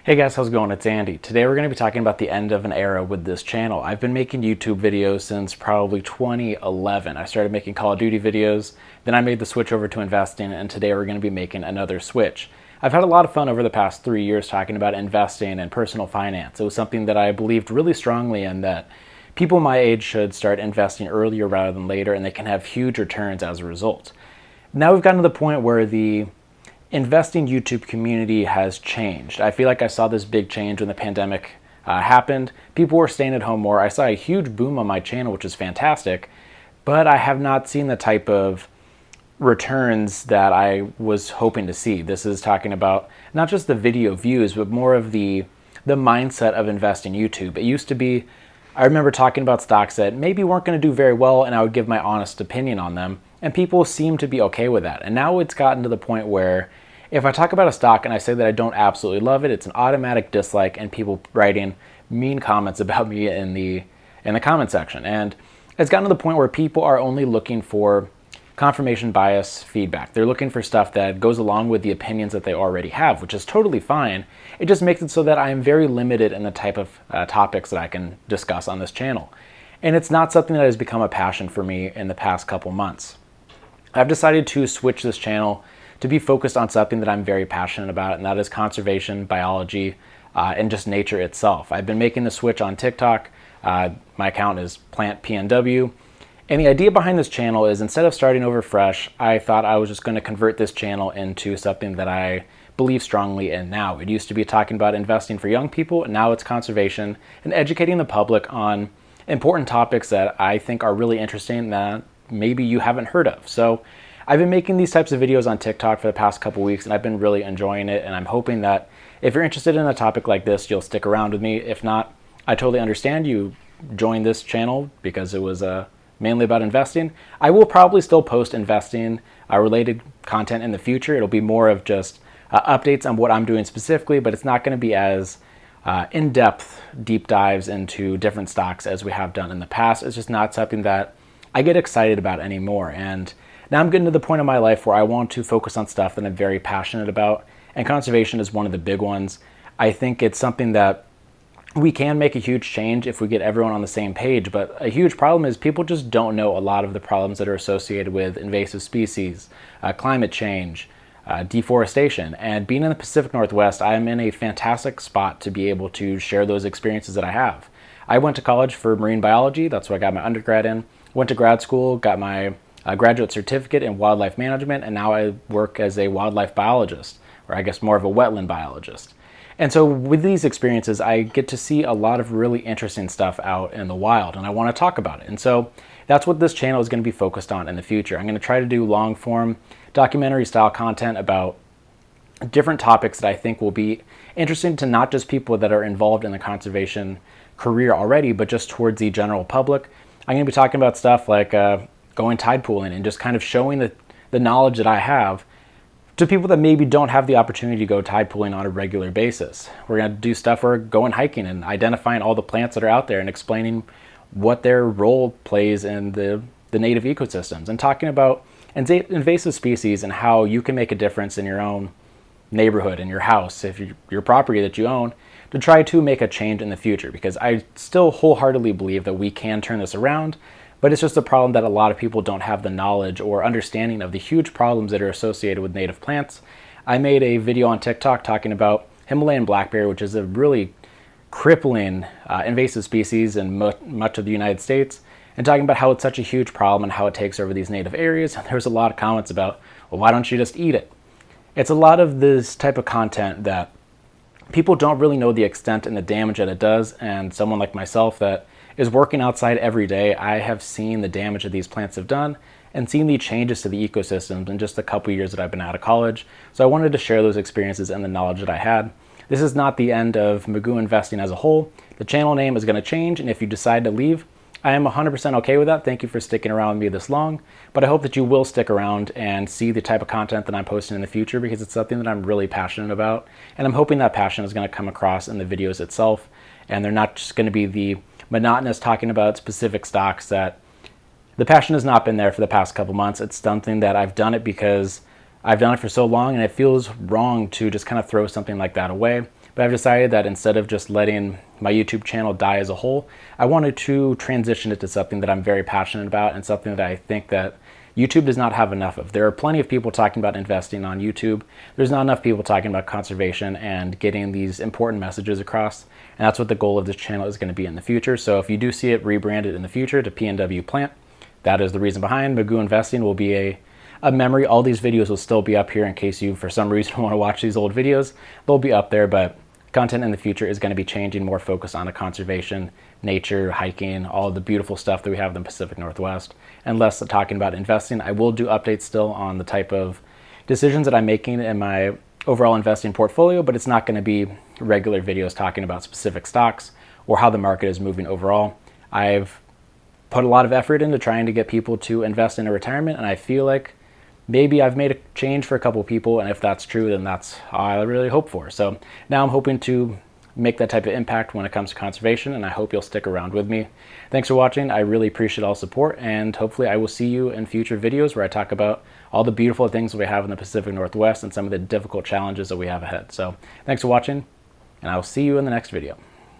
Hey guys, how's it going? It's Andy. Today we're going to be talking about the end of an era with this channel. I've been making YouTube videos since probably 2011. I started making Call of Duty videos, then I made the switch over to investing, and today we're going to be making another switch. I've had a lot of fun over the past 3 years talking about investing and personal finance. It was something that I believed really strongly in, that people my age should start investing earlier rather than later, and they can have huge returns as a result. Now we've gotten to the point where the investing YouTube community has changed. I feel like I saw this big change when the pandemic happened. People were staying at home more. I saw a huge boom on my channel, which is fantastic, but I have not seen the type of returns that I was hoping to see. This is talking about not just the video views, but more of the mindset of investing YouTube. It used to be, I remember talking about stocks that maybe weren't going to do very well, and I would give my honest opinion on them, and people seem to be okay with that. And now it's gotten to the point where if I talk about a stock and I say that I don't absolutely love it, it's an automatic dislike, and people writing mean comments about me in the comment section. And it's gotten to the point where people are only looking for confirmation bias feedback. They're looking for stuff that goes along with the opinions that they already have, which is totally fine. It just makes it so that I am very limited in the type of topics that I can discuss on this channel. And it's not something that has become a passion for me in the past couple months. I've decided to switch this channel to be focused on something that I'm very passionate about, and that is conservation, biology, and just nature itself. I've been making the switch on TikTok. My account is Plant PNW. And the idea behind this channel is, instead of starting over fresh, I thought I was just going to convert this channel into something that I believe strongly in now. It used to be talking about investing for young people, and now it's conservation and educating the public on important topics that I think are really interesting that maybe you haven't heard of. So I've been making these types of videos on TikTok for the past couple weeks, and I've been really enjoying it, and I'm hoping that if you're interested in a topic like this, you'll stick around with me. If not, I totally understand. You joined this channel because it was mainly about investing. I will probably still post investing related content in the future. It'll be more of just updates on what I'm doing specifically, but it's not going to be as in-depth deep dives into different stocks as we have done in the past. It's just not something that I get excited about anymore. And now I'm getting to the point in my life where I want to focus on stuff that I'm very passionate about, and conservation is one of the big ones. I think it's something that we can make a huge change if we get everyone on the same page, but a huge problem is people just don't know a lot of the problems that are associated with invasive species, climate change, deforestation. And being in the Pacific Northwest, I am in a fantastic spot to be able to share those experiences that I have. I went to college for marine biology. That's what I got my undergrad in. Went to grad school, got my graduate certificate in wildlife management, and now I work as a wildlife biologist, or I guess more of a wetland biologist. And so with these experiences, I get to see a lot of really interesting stuff out in the wild, and I want to talk about it. And so that's what this channel is going to be focused on in the future. I'm going to try to do long form documentary style content about different topics that I think will be interesting to not just people that are involved in the conservation career already, but just towards the general public. I'm going to be talking about stuff like going tide pooling, and just kind of showing the knowledge that I have to people that maybe don't have the opportunity to go tide pooling on a regular basis. We're going to do stuff where going hiking and identifying all the plants that are out there and explaining what their role plays in the native ecosystems, and talking about invasive species and how you can make a difference in your own neighborhood, in your house, if your property that you own, to try to make a change in the future. Because I still wholeheartedly believe that we can turn this around, but it's just a problem that a lot of people don't have the knowledge or understanding of the huge problems that are associated with native plants. I made a video on TikTok talking about Himalayan blackberry, which is a really crippling invasive species in much of the United States, and talking about how it's such a huge problem and how it takes over these native areas. And there's a lot of comments about, well, why don't you just eat it? It's a lot of this type of content that people don't really know the extent and the damage that it does. And someone like myself that is working outside every day, I have seen the damage that these plants have done and seen the changes to the ecosystems in just a couple years that I've been out of college. So I wanted to share those experiences and the knowledge that I had. This is not the end of Magoo Investing as a whole. The channel name is going to change, and if you decide to leave, I am 100% okay with that. Thank you for sticking around with me this long, but I hope that you will stick around and see the type of content that I'm posting in the future, because it's something that I'm really passionate about, and I'm hoping that passion is going to come across in the videos itself, and they're not just going to be the monotonous talking about specific stocks that the passion has not been there for the past couple months. It's something that I've done it because I've done it for so long, and it feels wrong to just kind of throw something like that away. But I've decided that instead of just letting my YouTube channel die as a whole, I wanted to transition it to something that I'm very passionate about and something that I think that YouTube does not have enough of. There are plenty of people talking about investing on YouTube. There's not enough people talking about conservation and getting these important messages across. And that's what the goal of this channel is going to be in the future. So if you do see it rebranded in the future to PNW Plant, that is the reason behind. Magoo Investing will be a memory. All these videos will still be up here in case you, for some reason, want to watch these old videos. They'll be up there, but content in the future is going to be changing, more focused on the conservation, nature, hiking, all the beautiful stuff that we have in the Pacific Northwest, and less talking about investing. I will do updates still on the type of decisions that I'm making in my overall investing portfolio, but it's not going to be regular videos talking about specific stocks or how the market is moving overall. I've put a lot of effort into trying to get people to invest in a retirement, and I feel like maybe I've made a change for a couple of people, and if that's true, then that's all I really hope for. So now I'm hoping to make that type of impact when it comes to conservation, and I hope you'll stick around with me. Thanks for watching. I really appreciate all support, and hopefully I will see you in future videos where I talk about all the beautiful things that we have in the Pacific Northwest and some of the difficult challenges that we have ahead. So thanks for watching, and I will see you in the next video.